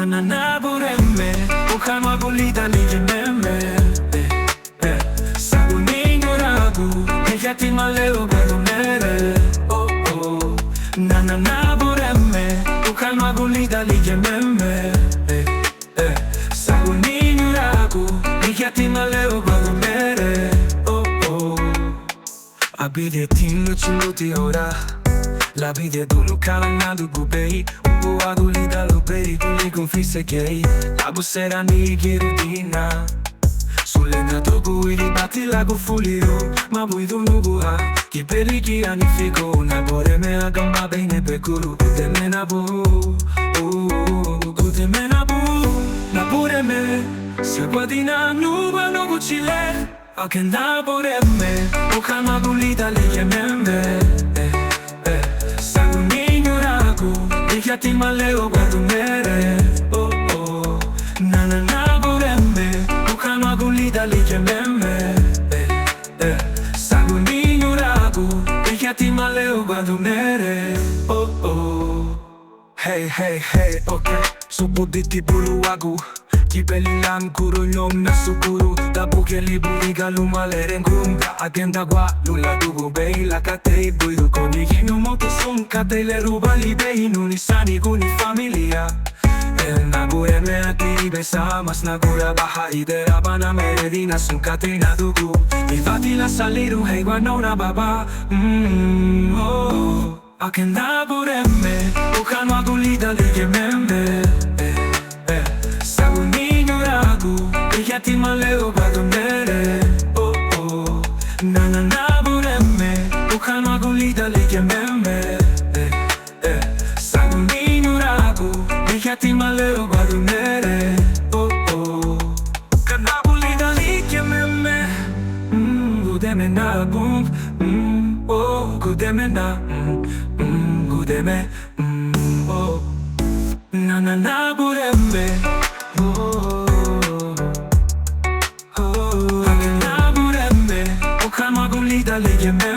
na na bureme Ukama bulida lijememe Sagu ninyo ragu Hejati maleo barumere Oh oh Na na na bureme Ukama bulida lijememe Sagu ninyo ragu Hejati maleo barumere Oh oh Abide tinlo chuluti ora La vide dulu kalangadu gubei Ubu aguli dalu peri Kuli confisse che La bussera ni girudina Sulle natugu iribati lagu fuliru Mabuidu nubuha Ki periki anifiko Na bore me agamba bene pekuru Kuteme nabu Kuteme nabu Na bore me Se guadina nuba nubu chile Akenda bore me Ukama bulida liyemembe Hejati maleo barumere Oh oh Na na na bureme Ukama bulida lijememe Sagu ninyo ragu Hejati maleo barumere Oh oh Hey hey hey okay Subuditi bulu wagu Kibeli lang kuro nyom na sukuru Tabu ke liburiga lumalerengum Agenda gua lula dugu bei la katei buidu koni hinu moto sun katei le ruba libei nuni sani guni familia Nagure me ati besa mas nagura baha idera bana meredina sun katei na dugu Ifati la saliru hei guanona baba Oh Agenda bureme Ukano agulida ligememe Hejati maleo barumere Oh oh Na na na bureme Ukano agulida lijememe Sagu ninyo ragu Hejati maleo barumere Oh oh Kana bulida lijememe Gudeme na bum Oh gudeme na Gudeme Oh Na na na bureme Oh Ukama bulida liyememe